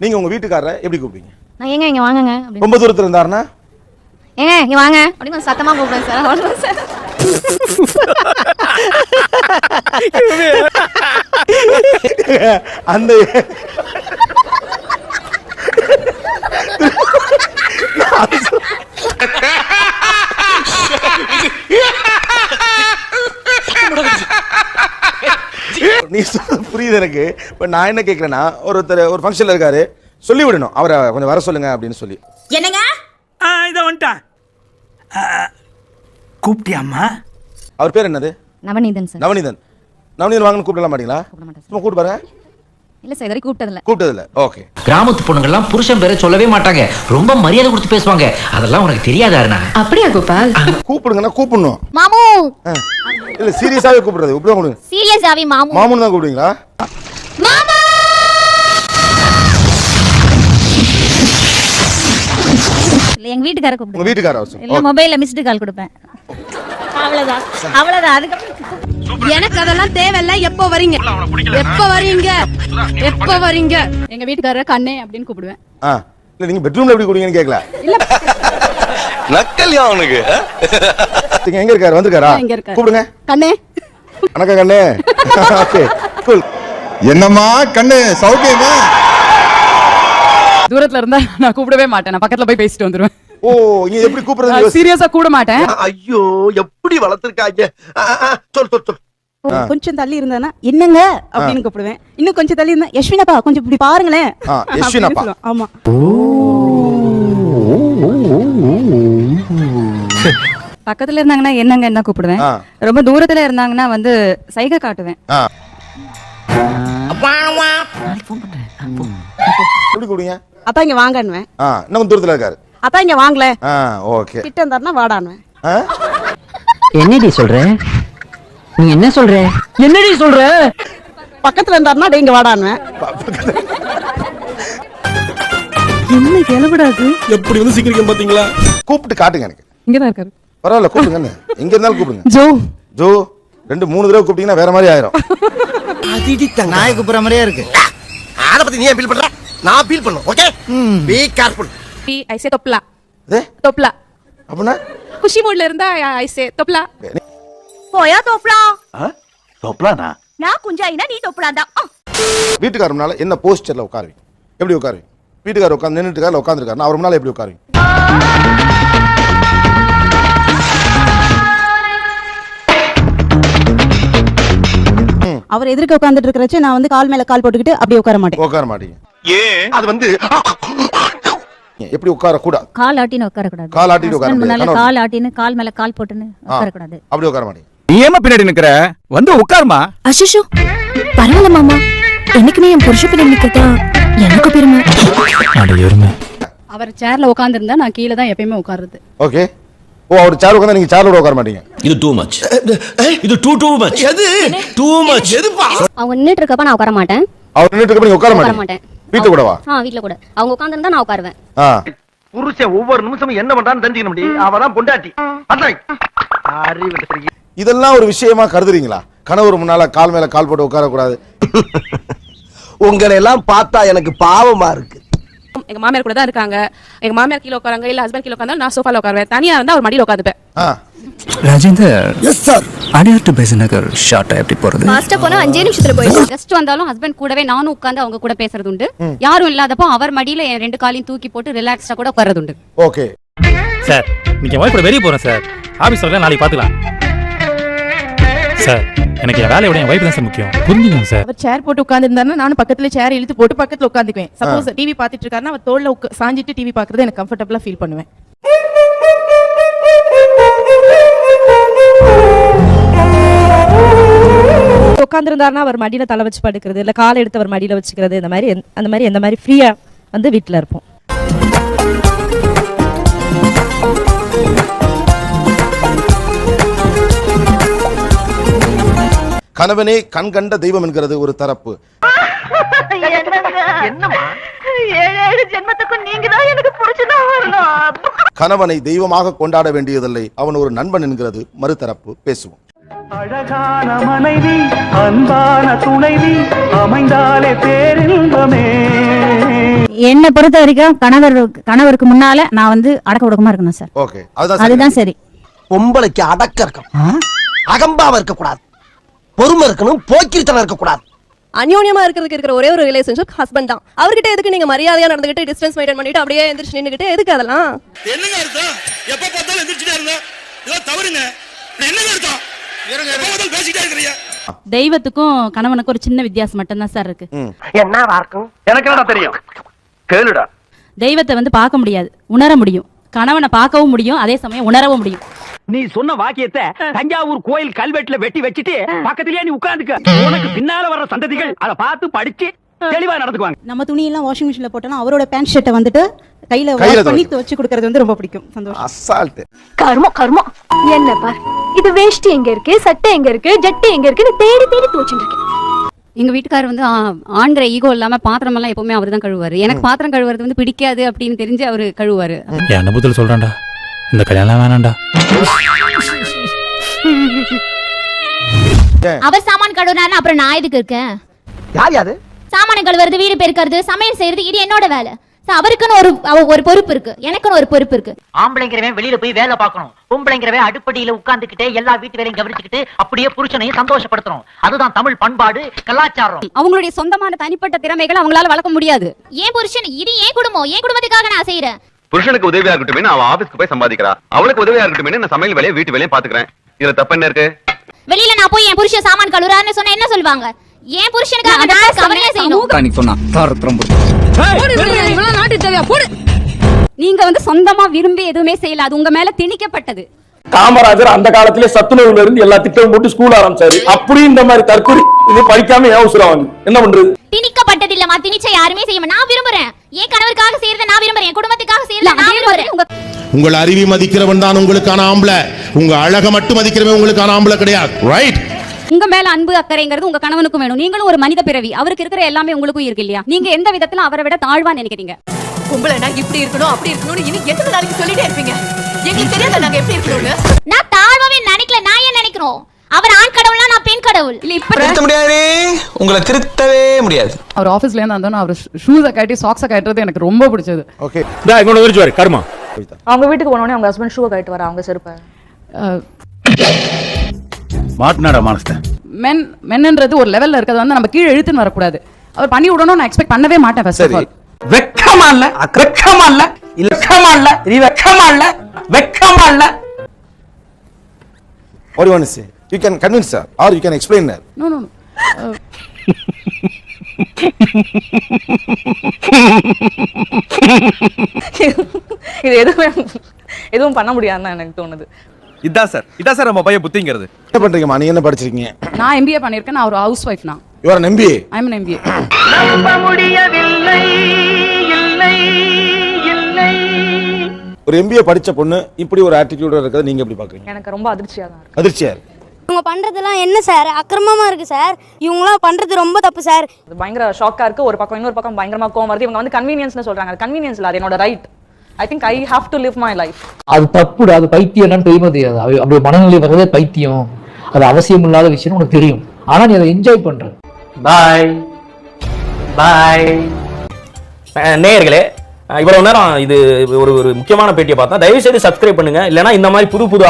நீங்க உங்க வீட்டுக்காரரை எப்படி கூப்பிடுவீங்க? நான் ஏங்க இங்க வாங்குங்க. ரொம்ப தூரத்துல இருந்தாருன்னா ஏங்க இங்க வாங்க அப்படி கொஞ்சம் சத்தமா கூப்பிடுவேன் சார். அவ்வளவுதான் சார். அந்த நீ புரியுது எனக்கு. இப்ப நான் என்ன கேட்கிறேன்னா, ஒருத்தர் ஒரு ஃபங்க்ஷன்ல இருக்காரு, சொல்லி விடணும் அவரை கொஞ்சம் வர சொல்லுங்க அப்படின்னு சொல்லி. என்னங்க இத வந்துட்டான். கூப்பிட்டியாம்மா? அவர் பேர் என்னது? நவநீதன் சார். நவநீதன். நவநீதன் வாங்கன்னு கூப்பிடலாம் மாட்டீங்களா? கூப்பிட மாட்டேன் சும்மா கூப்பிட்டு பாருங்க. இல்ல சார், இதுவரைக்கும் கூப்பிட்டதில்ல. ஓகே. கிராமத்து பொண்ணுங்கள்லாம் புருஷன் பேரை சொல்லவே மாட்டாங்க, ரொம்ப மரியாதை கொடுத்து பேசுவாங்க. அதெல்லாம் உனக்கு தெரியாதாருண்ணா? அப்படியா கோபால்? கூப்பிடுங்கன்னா கூப்பிடணும். மாமு. இல்ல சீரியஸாவே கூப்பிடுறது. இப்படி கூப்பிடுங்க. சீரியஸாவே மாமு. மாமுன்னு தான் கூப்பிடுவீங்களா? மாமா. எங்க வீட்டுக்கார கூப்பிடுங்க. உங்க வீட்டுக்காரர் இல்ல மொபைல்ல மிஸ்டு கால் கொடுப்பேன். அவ்வளவுதான். அதுக்கு எனக்கு அதெல்லாம் தேவையில்ல. எப்போ வரீங்க? எங்க வீட்டுக்காரர் கண்ணே அப்படின்னு கூப்பிடுவேன். இல்ல நீங்க பெட்ரூம்ல எப்படி கூப்பிடுவீங்கன்னு கேக்கல. நக்கல்யா அவனுக்கு. எங்க இருக்காரு? வந்திருக்காரா? கூப்பிடுங்க. கண்ணே. வணக்கம் கண்ணே. Okay cool. என்னம்மா கண்ணு சௌக்கியமா? தூரத்துல இருந்தா நான் கூப்பிடவே மாட்டேன். நான் பக்கத்துல போய் பேசிட்டு வந்துருவேன். ஓ, நீ எப்படி கூப்பிடுறது? சீரியஸா கூட மாட்டேன். ஐயோ எப்படி வளர்த்திருக்காங்க. சொல். கொஞ்சம் தள்ளி இருந்தானா என்னங்க அப்படின்னு கூப்பிடுவேன். இன்னும் கொஞ்சம் தள்ளி இருந்தா யஸ்வினாப்பா கொஞ்சம் இப்படி பாருங்களேன். யஸ்வினாப்பா. ஆமா. பக்கத்துல இருந்தாங்கன்னா என்னங்க என்ன கூப்பிடுவேன். ரொம்ப தூரத்துல இருந்தாங்கன்னா வந்து சைகை காட்டுவேன். எப்படி கூப்பிடுங்க? அப்பா இங்க வாங்கன்னுவேன். இன்னும் தூரத்துல இருக்காரு. அப்பா இங்க வாங்கல. ஓகே. கிட்ட இருந்தாருன்னா வாடான்னுவேன். என்னடி சொல்ற? நீ என்ன சொல்ற? என்னடி சொல்ற? பக்கத்துல இருந்தாருன்னா இங்க வாடான்னுவேன். என்ன கேளப்படாது. எப்படி வந்து சீக்கிரம் பாத்தீங்களா? கூப்பிட்டு காட்டுங்க எனக்கு. இங்கதான் இருக்காரு. பரவாயில்ல கூப்பிடுங்க. எங்க இருந்தாலும் கூப்பிடுங்க. ஜோ 2-3 தடவை கூப்பிட்டீங்கன்னா வேற மாதிரி ஆயிரும். நாய் கூப்பிடுற மாதிரியே இருக்கு. அத பத்தி நீ ஃபீல் பண்ற? நான் ஃபீல் பண்ணனும். Okay? Be careful. I say தொப்லா. அப்படினா குஷி மூட்ல இருந்தா ஐ சே தொப்லா. போயா தோப்லா. தொப்லானா? நான் குஞ்சாயினா நீ தோப்லாடா. வீட்டுக்காரர் முன்னால என்ன போஸ்டர்ல உட்காருவீங்க? எப்படி உட்காருவீங்க? வீட்டுக்காரர் உட்கார்ந்து நின்னுட்டு இருக்காரு, உட்கார்ந்திருக்காரு. அவர் முன்னால எப்படி உட்காருவீங்க? அவர் எதிர்க்க உட்கார்ந்துட்டு இருக்கறச்சே நான் வந்து கால் மேல கால் போட்டுக்கிட்டு அப்படியே உட்கார மாட்டீங்க. ஏன்? அது வந்து எப்படி உட்கார கூடாது? கால் ஆட்டின்னு உட்கார கூடாது. கால் ஆட்டிட்டு உட்கார கூடாது. கால் ஆட்டின்னு கால் மேல கால் போட்டுன்னு உட்கார கூடாது. அப்படி உட்கார மாட்டீங்க. நீ ஏமா பின்னாடி நிக்கற? வந்து உட்காருமா. அஷிஷு பரவாயில்ல மாமா, எனக்குமே என் புருஷ பின்னாடி நிக்கிறதா எனக்கு பெருமை. அவர் சேர்ல உட்கார்ந்து இருந்தா நான் கீழ தான் எப்பயுமே உட்கார்றது. ஓகே. ஓ, அவர் சேர் உட்கார்ந்தா நீங்க சேர்ல உட்கார மாட்டீங்க. இது டூ மச். இது டூ மச். எது? Too much. எதுப்பா? அவங்க நின்னுட்டு இருக்கப்ப நான் உட்கார மாட்டேன். அவர் நின்னுட்டு இருக்கப்ப நீங்க உட்கார மாட்டேன். வீட்ல கூடவா? வீட்ல கூட. அவங்க உட்கார்ந்திருந்தா நான் உட்காருவேன். புருஷன் ஒவ்வொரு நிமிஷமும் என்ன பண்றான்னு தெரிஞ்சுக்கணும் முடி. அவதான் பொண்டாட்டி. அதான். இதெல்லாம் ஒரு விஷயமா கருதுறீங்களா? கணவர் முன்னால கால் மேல கால் போட்டு உட்கார கூடாது. உங்களை எல்லாம் பார்த்தா எனக்கு பாவமா இருக்கு. எங்க மாமியார் கூட தான் இருக்காங்க. எங்க மாமியார் கீழ உட்காராங்க, இல்ல ஹஸ்பண்ட் கீழ உட்கார்ந்தா நான் சோஃபால உட்காருவேன். தனியா இருந்தா அவர் மடியில உட்கார்ந்துப்பேன். Rajender. Yes sir. Adyar to Besant Nagar ஷார்ட்டா எப்படி போறது? ஃபாஸ்டா போனா 5 நிமிஷத்துல போயிடும். கெஸ்ட் வந்தாலும் ஹஸ்பண்ட் கூடவே நானும் உட்கார்ந்து அவங்க கூட பேசுறது உண்டு. யாரும் இல்லாதப்போ அவர் மடியில என் 2 காலையும் தூக்கி போட்டு ரிலாக்ஸ்டா கூட உட்கார்றது உண்டு. ஓகே சார், நீங்க வைஃப் கூட வெளிய போறேன் சார். ஆபீஸ் வரல, நாளைக்கு பாத்துக்கலாம். சார், எனக்கு என் வேலையோட என் வைஃப் தான் சார் முக்கியம். புரிஞ்சுங்க சார். அவர் சேர் போட்டு உட்கார்ந்திருந்தாருன்னா நானும் பக்கத்துல சேர் இழுத்து போட்டு பக்கத்துல உட்கார்ந்துக்குவேன். சப்போஸ் டிவி பாத்துட்டு இருக்காருன்னா அவர் தோள்ல சாஞ்சிட்டு டிவி பாக்குறது எனக்கு கம்ஃபர்ட்டபிளா ஃபீல் பண்ணுவேன். உட்கார்ந்திருந்தாருன்னா அவர் மடியில தலை வச்சு படுக்கிறது, இல்ல காலை எடுத்து அவர் மடியில வச்சுக்கிறது, அந்த மாதிரி எந்த மாதிரி ஃப்ரீயா வந்து வீட்டுல இருப்போம். கணவனே கண் கண்ட தெய்வம் என்கிறது ஒரு தரப்பு. கணவனை தெய்வமாக கொண்டாட வேண்டியதில்லை, அவன் ஒரு நண்பன் என்கிறது மறுதரப்பு. பேசுவோம். அழகான மனைவி, அன்பான துணைவி அமைந்தாலே பேரின்பமே. என்னை பொறுத்த வரைக்கும் கணவருக்கு முன்னால நான் வந்து அடக்க ஒடுக்கமா இருக்கணும் சார். ஓகே, அதுதான் அதுதான் சரி. பொம்பளைக்கு அடக்க இருக்கணும், அகம்பாவ இருக்க கூடாது, பொறுமை இருக்கணும், போக்கிரித்தனம் இருக்க கூடாது. அந்யோன்யமா இருக்கிறதுக்கு இருக்கிற ஒரே ஒரு ரிலேஷன்ஷிப் ஹஸ்பண்ட் தான். அவர்கிட்ட எதுக்கு நீங்க மரியாதையா நடந்துகிட்டு டிஸ்டன்ஸ் மெயின்டைன் பண்ணிட்டு அப்படியே எந்திரிச்சு நின்னுகிட்டு எதுக்கு அதெல்லாம்? என்னங்க அர்த்தம்? எப்ப பார்த்தாலும் எந்திரிச்சிட்டே இருந்தா இதெல்லாம் தவறுங்க. என்னங்க அர்த்தம்? எப்ப பார்த்தாலும் பேசிட்டே இருக்கறியா? தெய்வத்துக்கும் கணவனுக்கும் ஒரு சின்ன வித்தியாசம் மட்டும் தான் சார் இருக்கு. என்ன வார்க்கும் எனக்கு என்னடா தெரியும், கேளுடா. தெய்வத்தை வந்து பார்க்க முடியாது, உணர முடியும். கணவனை பார்க்கவும் முடியும், அதே சமயம் உணரவும் முடியும். நீ சொன்ன வாக்கியத்தை தஞ்சாவூர் கோயில் கல்வெட்டுல வெட்டி வச்சிட்டு பக்கத்திலேயே நீ உட்கார்ந்துக்க. உனக்கு பின்னால வர்ற சந்ததிகள் அதை பார்த்து படிச்சு தெளிவா நடந்துக்குவாங்க. நம்ம துணியெல்லாம் வாஷிங் மிஷின்ல போட்டோம்னா அவரோட பேண்ட் ஷர்ட்டை வந்துட்டு கையில கையில பண்ணி துவச்சு கொடுக்கறது வந்து ரொம்ப பிடிக்கும். சந்தோஷம். அசால்ட். கர்மம் என்ன பார், இது வேஷ்டி எங்க இருக்கு, சட்டை எங்க இருக்கு, ஜட்டி எங்க இருக்குன்னு தேடி தேடி துவச்சிட்டு இருக்கேன். எங்க வீட்டுக்காரர் வந்து ஆண்கிற ஈகோ இல்லாம பாத்திரம் எல்லாம் எப்பவுமே அவர் தான் கழுவாரு. எனக்கு பாத்திரம் கழுவுறது வந்து பிடிக்காது அப்படின்னு தெரிஞ்சு அவரு கழுவாரு. என் அனுபவத்தில் சொல்றேன்டா, இந்த கல்யாணம் வேணாம்டா. அவர் சாமான் கழுவுனாருன்னா அப்புறம் நான் எதுக்கு இருக்கேன்? யார் யாரு? சாமான கழுவுறது, வீடு பெருக்கிறது, சமையல் செய்யறது, இது என்னோட வேலை. அவருக்குன்னு ஒரு பொறுப்பு இருக்கு, எனக்குன்னு ஒரு பொறுப்பு இருக்கு. ஆம்பளைங்கிறவன் வெளியில போய் வேலை பார்க்கணும், பொம்பளைங்கிறவன் அடுப்படியில உட்கார்ந்துகிட்டே எல்லா வீட்டு வேலையும் கவனிச்சுக்கிட்டு அப்படியே புருஷனையும் சந்தோஷப்படுத்தணும். அதுதான் தமிழ் பண்பாடு, கலாச்சாரம். அவங்களுடைய சொந்தமான தனிப்பட்ட திறமைகளை அவங்களால வளர்க்க முடியாது. ஏன் புருஷன், இது ஏன் குடும்பம், ஏன் குடும்பத்துக்காக நான் செய்யறேன். புருஷனுக்கு உதவியா இருக்கட்டும், அவ ஆபீஸ்க்கு போய் சம்பாதிக்கிறா. அவளுக்கு உதவியா இருக்கட்டும், நான் சமையல் வேலையை வீட்டு வேலையும் பாத்துக்கிறேன். இதுல தப்பு என்ன இருக்கு? வெளியில நான் போய் என் புருஷன் சாமான் கழுவுறாருன்னு சொன்னா என்ன சொல்லுவாங்க? ஏன் புருஷனுக்காக நான் கவலையே செய்யணும். நீங்க வந்து சொந்தமா விரும்பி எதுவுமே செய்யல, அது உங்க மேல திணிக்கப்பட்டது. காமராஜர் அந்த காலத்திலே சத்துணவுல இருந்து எல்லா திட்டமும் போட்டு ஸ்கூல் ஆரம்பிச்சாரு. அப்படி இந்த மாதிரி தற்கொலை இது படிக்காம ஏன் உசுராவாங்க? என்ன பண்றது? திணிக்கப்பட்டது இல்லமா, திணிச்ச யாருமே செய்ய நான் விரும்புறேன். என் கணவருக்காக செய்யறத நான் விரும்புறேன், என் குடும்பத்துக்காக செய்யறத நான் விரும்புறேன். உங்கள் அறிவை மதிக்கிறவன் தான் உங்களுக்கான ஆம்பளை. உங்க அழக மட்டும் மதிக்கிறவன் உங்களுக்கான ஆம்பளை கிடையாது. ரைட்? உங்க மேல அன்பு அக்கறைங்கிறது உங்க கணவனுக்கும் வேணும். நீங்களும் ஒரு மனித பிறவி, அவருக்கு இருக்கிற எல்லாமே உங்களுக்கும் இருக்கு இல்லையா? நீங்க எந்த விதத்துல அவரை விட தாழ்வா நினைக்கிறீங்க? கும்பலனா இப்படி இருக்கணும் அப்படி இருக்கணும்னு இனி எத்தனை நாளைக்கு சொல்லிட்டே இருப்பீங்க? எங்களுக்கு தெரியாத நாங்க எப்படி இருக்கணும்னு. நான் தாழ்வாவே நினைக்கல, நான் ஏன் நினைக்கிறோம்? அவர் ஆண் கடவுள்னா நான் பெண் கடவுள். இல்ல இப்ப திருத்த முடியாது, உங்களை திருத்தவே முடியாது. அவர் ஆபீஸ்ல இருந்து வந்தோன்னா அவர் ஷூஸை கட்டி சாக்ஸை கட்டுறது எனக்கு ரொம்ப பிடிச்சது. ஓகே, இங்கோட விரிச்சு வர கர்மா. அவங்க வீட்டுக்கு போனோடனே அவங்க ஹஸ்பண்ட் ஷூவை கட்டிட்டு வர, அவங்க செருப்பை மாட்னாடா மானஸ்த. மென்ன்றது ஒரு லெவல்ல இருக்கிறது வந்து நம்ம கீழே இழுத்துன்னு வரக்கூடாது. அவர் பண்ணி விடணும் நான் எக்ஸ்பெக்ட் பண்ணவே மாட்டேன். ஃபர்ஸ்ட் ஆஃப் ஆல் வெக்கமா இல்ல, அக்ரக்கமா இல்ல, இலக்கமா இல்ல, இது வெக்கமா இல்ல, வெக்கமா இல்ல. What do you want to say? You can convince her or you can explain her. No இது எதுவும் பண்ண முடியாதுன்னு எனக்கு தோணுது. இதான் சார் நம்ம பையன் புத்திங்கிறது. என்ன பண்றீங்கம்மா? நீங்க என்ன படிச்சிருக்கீங்க? நான் MBA பண்ணிருக்கேன். நான் ஒரு ஹவுஸ் வைஃப். நான் You are an MBA. I am an MBA. நம்ப முடியவில்லை, இல்லை இல்லை. ஒரு MBA படிச்ச பொண்ணு இப்படி ஒரு ஆட்டிடியூட் இருக்கிறத நீங்க எப்படி பாக்குறீங்க? எனக்கு ரொம்ப அதிர்ச்சியா தான் இருக்கு. அதிர்ச்சியா இருக்கு. இவங்க பண்றதெல்லாம் என்ன சார் அக்கிரமமா இருக்கு சார். இவங்களாம் பண்றது ரொம்ப தப்பு சார். அது பயங்கர ஷாக்கா இருக்கு. ஒரு பக்கம் இன்னொரு பக்கம் பயங்கரமா கோவம் வருது. இவங்க வந்து கன்வீனியன்ஸ்னு சொல்றாங்க. அது கன்வீனியன்ஸ் இல்ல, அது என்னோட right. I think I have to live my life. அது தப்புடா, அது பைத்தியம் என்னன்னு தெரியுமா தெரியாது. அப்படி மனநிலை வர்றதே பைத்தியம், அது அவசியம் இல்லாத விஷயம் உனக்கு தெரியும். ஆனா நீ அதை என்ஜாய் பண்ற. பாய் பாய். நேயர்களே, இவ்வளவு நேரம் இது ஒரு முக்கியமான பேட்டியை பார்த்தா தயவு செய்து சப்ஸ்கிரைப் பண்ணுங்க. இல்லைன்னா இந்த மாதிரி புது